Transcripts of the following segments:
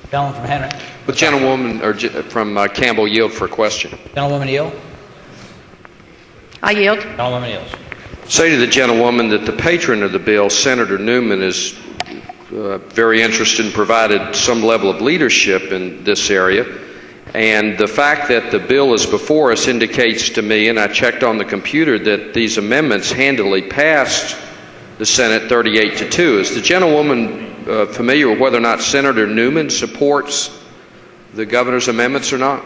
Gentleman from Henry. The gentlewoman from Campbell yield for a question. Gentlewoman yield. I yield. Gentlewoman yields. Say to the gentlewoman that the patron of the bill, Senator Newman, is very interested and provided some level of leadership in this area. And the fact that the bill is before us indicates to me, and I checked on the computer, that these amendments handily passed the Senate 38-2. Is the gentlewoman familiar with whether or not Senator Newman supports the governor's amendments or not?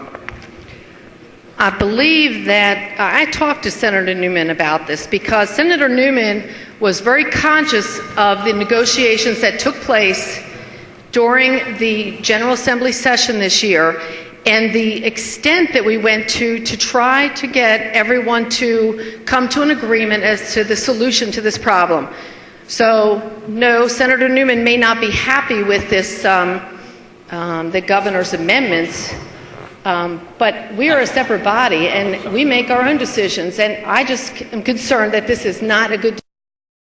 I believe that I talked to Senator Newman about this because Senator Newman was very conscious of the negotiations that took place during the General Assembly session this year and the extent that we went to try to get everyone to come to an agreement as to the solution to this problem. So, no, Senator Newman may not be happy with this, the governor's amendments, but we are a separate body and we make our own decisions, and I just am concerned that this is not a good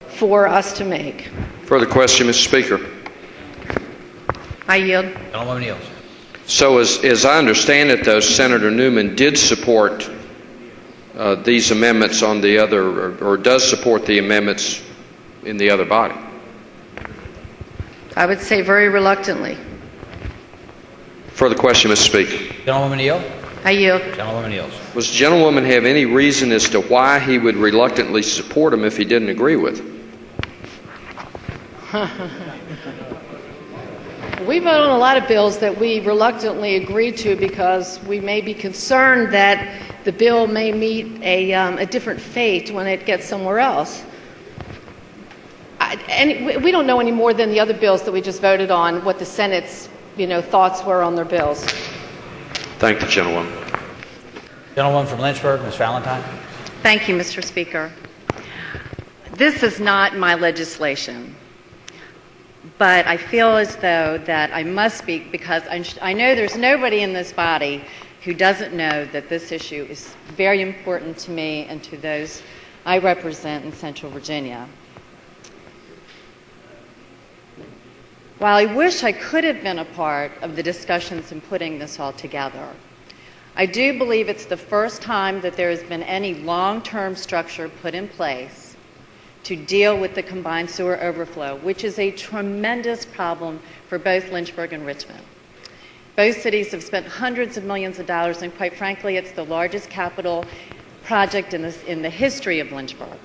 decision for us to make. Further question, Mr. Speaker. I yield. Gentlewoman yields. So as I understand it, though, Senator Newman did support these amendments on the other, or does support the amendments in the other body. I would say very reluctantly. Further question, Mr. Speaker. Gentlewoman yield. I yield. Gentlewoman yields. Does the gentlewoman have any reason as to why he would reluctantly support him if he didn't agree with him? We vote on a lot of bills that we reluctantly agree to because we may be concerned that the bill may meet a different fate when it gets somewhere else. And we don't know any more than the other bills that we just voted on what the Senate's thoughts were on their bills. Thank the gentlewoman. Gentlewoman from Lynchburg, Ms. Valentine. Thank you, Mr. Speaker. This is not my legislation, but I feel as though that I must speak because I know there's nobody in this body who doesn't know that this issue is very important to me and to those I represent in Central Virginia. While I wish I could have been a part of the discussions in putting this all together, I do believe it's the first time that there has been any long-term structure put in place to deal with the combined sewer overflow, which is a tremendous problem for both Lynchburg and Richmond. Both cities have spent hundreds of millions of dollars, and quite frankly, it's the largest capital project in the history of Lynchburg.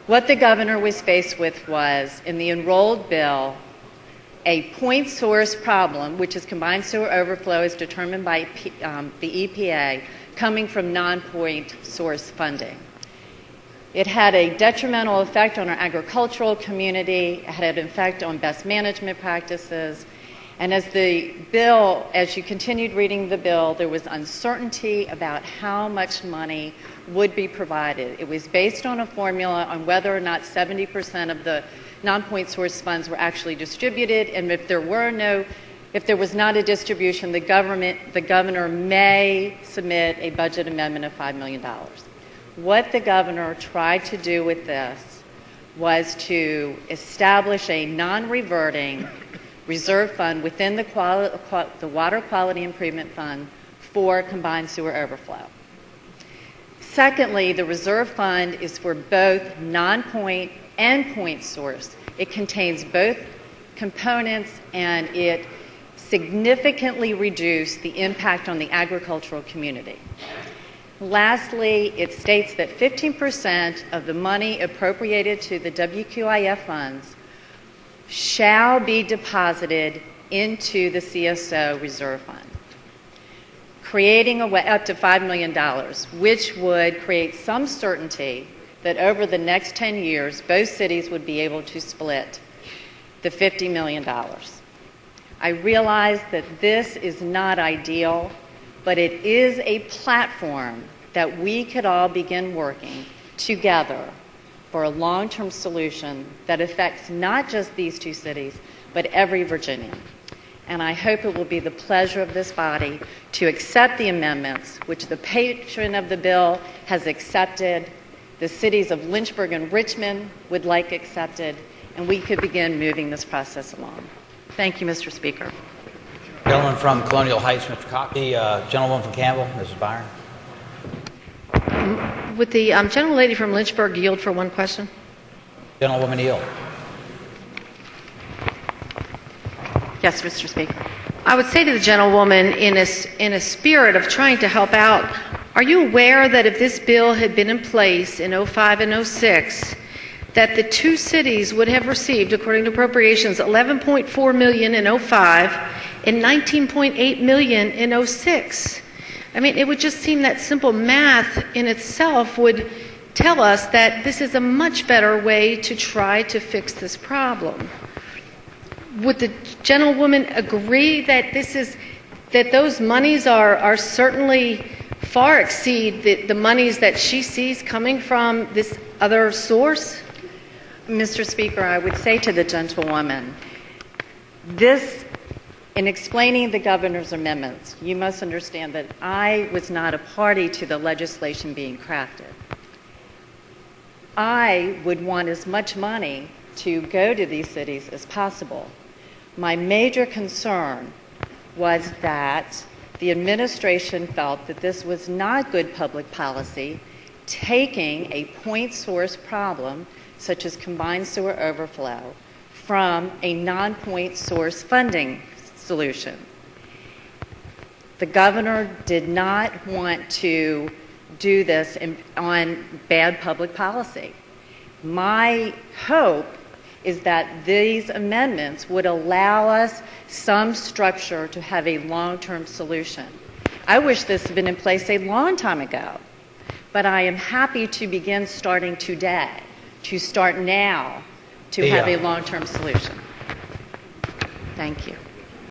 What the governor was faced with was, in the enrolled bill, a point source problem, which is combined sewer overflow as determined by the EPA, coming from non-point source funding. It had a detrimental effect on our agricultural community, it had an effect on best management practices, and as you continued reading the bill, there was uncertainty about how much money would be provided. It was based on a formula on whether or not 70% of the non-point source funds were actually distributed, and if there was not a distribution, the governor may submit a budget amendment of $5 million. What the governor tried to do with this was to establish a non-reverting reserve fund within the Water Quality Improvement Fund for combined sewer overflow. Secondly, the reserve fund is for both non-point and point source. It contains both components, and it significantly reduced the impact on the agricultural community. Lastly, it states that 15% of the money appropriated to the WQIF funds shall be deposited into the CSO reserve fund, creating up to $5 million, which would create some certainty that over the next 10 years, both cities would be able to split the $50 million. I realize that this is not ideal, but it is a platform that we could all begin working together for a long-term solution that affects not just these two cities, but every Virginian. And I hope it will be the pleasure of this body to accept the amendments, which the patron of the bill has accepted, the cities of Lynchburg and Richmond would like accepted, and we could begin moving this process along. Thank you, Mr. Speaker. Gentleman from Colonial Heights, Mr. Cockney. Gentleman from Campbell, Mrs. Byron. Would the gentlelady from Lynchburg yield for one question? Gentlewoman Neal. Yes, Mr. Speaker. I would say to the gentlewoman, in a spirit of trying to help out, are you aware that if this bill had been in place in '05 and '06, that the two cities would have received, according to appropriations, $11.4 million in '05 and $19.8 million in '06? I mean, it would just seem that simple math in itself would tell us that this is a much better way to try to fix this problem. Would the gentlewoman agree that those monies are certainly far exceed the monies that she sees coming from this other source? Mr. Speaker, I would say to the gentlewoman, in explaining the governor's amendments, you must understand that I was not a party to the legislation being crafted. I would want as much money to go to these cities as possible. My major concern was that the administration felt that this was not good public policy, taking a point source problem, such as combined sewer overflow, from a non-point source funding solution. The governor did not want to do this on bad public policy. My hope is that these amendments would allow us some structure to have a long-term solution. I wish this had been in place a long time ago, but I am happy to begin starting today, to start now, to have a long-term solution. Thank you.